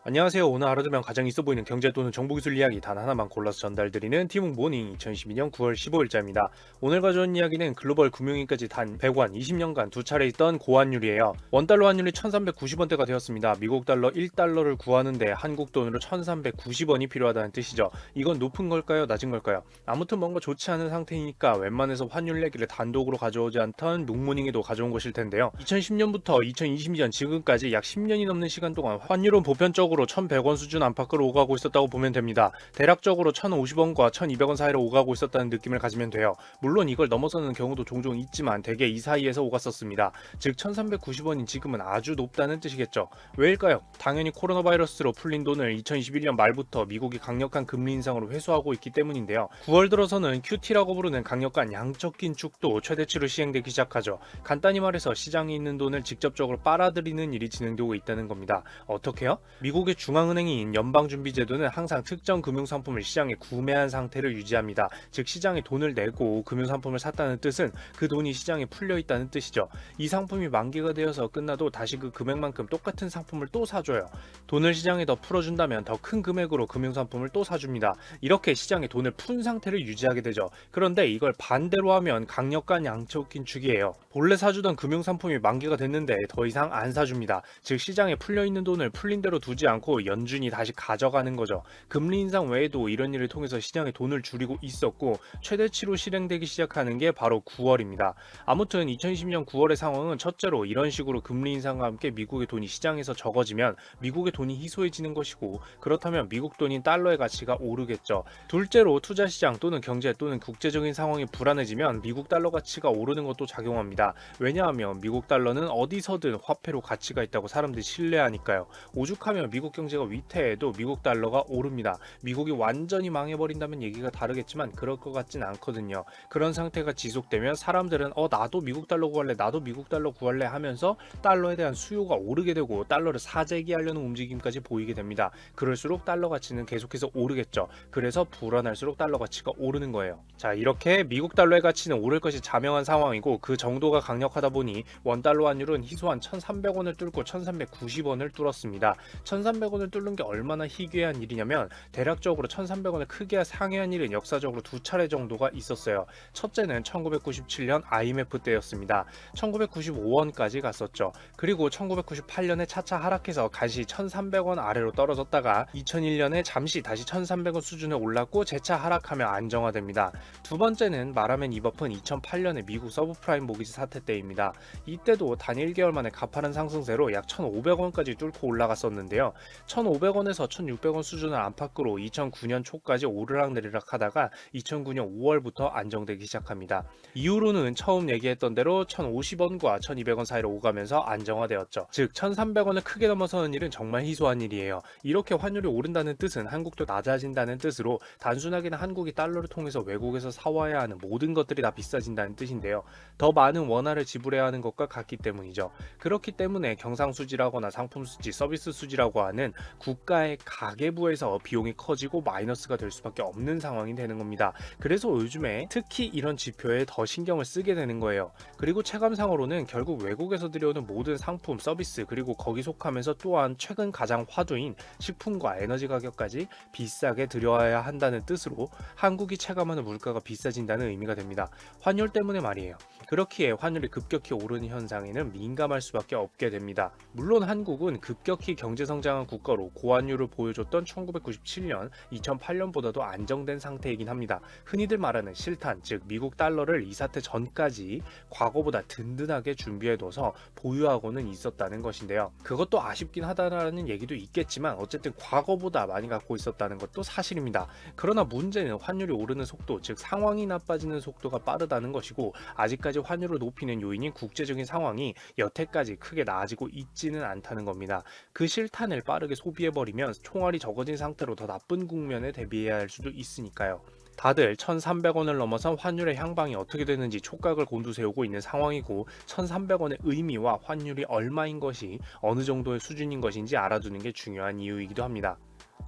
안녕하세요. 오늘 하루 되면 가장 있어 보이는 경제 또는 정보기술 이야기 단 하나만 골라서 전달드리는 티몽 모닝 2012년 9월 15일자입니다. 오늘 가져온 이야기는 글로벌 금융위기까지 단 100원 20년간 두 차례 있던 고환율이에요. 원달러 환율이 1390원대가 되었습니다. 미국 달러 1달러를 구하는데 한국 돈으로 1390원이 필요하다는 뜻이죠. 이건 높은 걸까요? 낮은 걸까요? 아무튼 뭔가 좋지 않은 상태이니까 웬만해서 환율 얘기를 단독으로 가져오지 않던 묵모닝에도 가져온 것일 텐데요. 2010년부터 2020년 지금까지 약 10년이 넘는 시간 동안 환율은 보편적으로 1100원 수준 안팎으로 오가고 있었다고 보면 됩니다. 대략적으로 1050원과 1200원 사이로 오가고 있었다는 느낌을 가지면 돼요. 물론 이걸 넘어서는 경우도 종종 있지만 대개 이 사이에서 오갔었습니다. 즉 1390원인 지금은 아주 높다는 뜻이겠죠. 왜일까요? 당연히 코로나 바이러스로 풀린 돈을 2021년 말부터 미국이 강력한 금리 인상으로 회수하고 있기 때문인데요. 9월 들어서는 QT라고 부르는 강력한 양적 긴축도 최대치로 시행되기 시작하죠. 간단히 말해서 시장에 있는 돈을 직접적으로 빨아들이는 일이 진행되고 있다는 겁니다. 어떻게요? 미국의 중앙은행인 연방준비제도는 항상 특정 금융상품을 시장에 구매한 상태를 유지합니다. 즉 시장에 돈을 내고 금융상품을 샀다는 뜻은 그 돈이 시장에 풀려 있다는 뜻이죠. 이 상품이 만기가 되어서 끝나도 다시 그 금액만큼 똑같은 상품을 또 사줘요. 돈을 시장에 더 풀어준다면 더 큰 금액으로 금융상품을 또 사줍니다. 이렇게 시장에 돈을 푼 상태를 유지하게 되죠. 그런데 이걸 반대로 하면 강력한 양적 긴축이에요. 본래 사주던 금융상품이 만기가 됐는데 더 이상 안 사줍니다. 즉 시장에 풀려있는 돈을 풀린 대로 두지 않고 연준이 다시 가져가는 거죠. 금리 인상 외에도 이런 일을 통해서 시장에 돈을 줄이고 있었고 최대치로 실행되기 시작하는 게 바로 9월입니다. 아무튼 2020년 9월의 상황은 첫째로 이런 식으로 금리 인상과 함께 미국의 돈이 시장에서 적어지면 미국의 돈이 희소해지는 것이고 그렇다면 미국 돈인 달러의 가치가 오르겠죠. 둘째로 투자시장 또는 경제 또는 국제적인 상황이 불안해지면 미국 달러 가치가 오르는 것도 작용합니다. 왜냐하면 미국 달러는 어디서든 화폐로 가치가 있다고 사람들이 신뢰하니까요. 오죽하면 미국 경제가 위태해도 미국 달러가 오릅니다. 미국이 완전히 망해버린다면 얘기가 다르겠지만 그럴 것 같진 않거든요. 그런 상태가 지속되면 사람들은 나도 미국 달러 구할래 나도 미국 달러 구할래 하면서 달러에 대한 수요가 오르게 되고 달러를 사재기하려는 움직임까지 보이게 됩니다. 그럴수록 달러 가치는 계속해서 오르겠죠. 그래서 불안할수록 달러 가치가 오르는 거예요. 자, 이렇게 미국 달러의 가치는 오를 것이 자명한 상황이고 그 정도가 강력하다 보니 원달러 환율은 희소한 1300원을 뚫고 1390원을 뚫었습니다. 1300원을 뚫는 게 얼마나 희귀한 일이냐면 대략적으로 1300원을 크게 상회한 일은 역사적으로 두 차례 정도가 있었어요. 첫째는 1997년 IMF 때였습니다. 1995원까지 갔었죠. 그리고 1998년에 차차 하락해서 다시 1300원 아래로 떨어졌다가 2001년에 잠시 다시 1300원 수준에 올랐고 재차 하락하며 안정화됩니다. 두 번째는 말하면 입엎은 2008년의 미국 서브프라임 모기지 사태 때입니다. 이때도 단 1개월 만에 가파른 상승세로 약 1500원까지 뚫고 올라갔었는데요. 1500원에서 1600원 수준을 안팎으로 2009년 초까지 오르락내리락 하다가 2009년 5월부터 안정되기 시작합니다. 이후로는 처음 얘기했던 대로 1050원과 1200원 사이로 오가면서 안정화되었죠. 즉 1300원을 크게 넘어서는 일은 정말 희소한 일이에요. 이렇게 환율이 오른다는 뜻은 한국도 낮아진다는 뜻으로 단순하게는 한국이 달러를 통해서 외국에서 사와야 하는 모든 것들이 다 비싸진다는 뜻인데요. 더 많은 원화를 지불해야 하는 것과 같기 때문이죠. 그렇기 때문에 경상수지라거나 상품수지, 서비스수지라고 하는 국가의 가계부에서 비용이 커지고 마이너스가 될 수밖에 없는 상황이 되는 겁니다. 그래서 요즘에 특히 이런 지표에 더 신경을 쓰게 되는 거예요. 그리고 체감상으로는 결국 외국에서 들여오는 모든 상품, 서비스 그리고 거기 속하면서 또한 최근 가장 화두인 식품과 에너지 가격까지 비싸게 들여와야 한다는 뜻으로 한국이 체감하는 물가가 비싸진다는 의미가 됩니다. 환율 때문에 말이에요. 그렇기에 환율이 급격히 오르는 현상에는 민감할 수밖에 없게 됩니다. 물론 한국은 급격히 경제성장한 국가로 고환율을 보여줬던 1997년, 2008년보다도 안정된 상태이긴 합니다. 흔히들 말하는 실탄, 즉 미국 달러를 이 사태 전까지 과거보다 든든하게 준비해둬서 보유하고는 있었다는 것인데요. 그것도 아쉽긴 하다라는 얘기도 있겠지만 어쨌든 과거보다 많이 갖고 있었다는 것도 사실입니다. 그러나 문제는 환율이 오르는 속도, 즉 상황이 나빠지는 속도가 빠르다는 것이고 아직까지 환율을 높이는 요인인 국제적인 상황이 여태까지 크게 나아지고 있지는 않다는 겁니다. 그 실탄을 빠르게 소비해버리면 총알이 적어진 상태로 더 나쁜 국면에 대비해야 할 수도 있으니까요. 다들 1300원을 넘어선 환율의 향방이 어떻게 되는지 촉각을 곤두세우고 있는 상황이고 1300원의 의미와 환율이 얼마인 것이 어느 정도의 수준인 것인지 알아두는 게 중요한 이유이기도 합니다.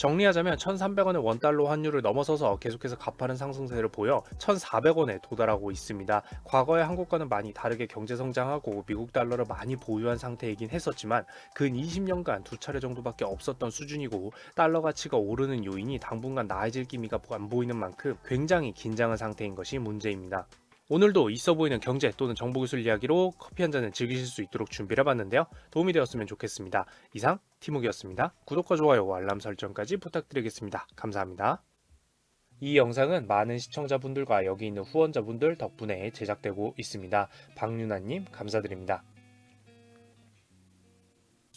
정리하자면 1,300원의 원달러 환율을 넘어서서 계속해서 가파른 상승세를 보여 1,400원에 도달하고 있습니다. 과거의 한국과는 많이 다르게 경제 성장하고 미국 달러를 많이 보유한 상태이긴 했었지만 근 20년간 두 차례 정도밖에 없었던 수준이고 달러 가치가 오르는 요인이 당분간 나아질 기미가 안 보이는 만큼 굉장히 긴장한 상태인 것이 문제입니다. 오늘도 있어 보이는 경제 또는 정보기술 이야기로 커피 한 잔을 즐기실 수 있도록 준비를 해봤는데요. 도움이 되었으면 좋겠습니다. 이상 티묵이었습니다. 구독과 좋아요, 알람 설정까지 부탁드리겠습니다. 감사합니다. 이 영상은 많은 시청자분들과 여기 있는 후원자분들 덕분에 제작되고 있습니다. 박윤아님 감사드립니다.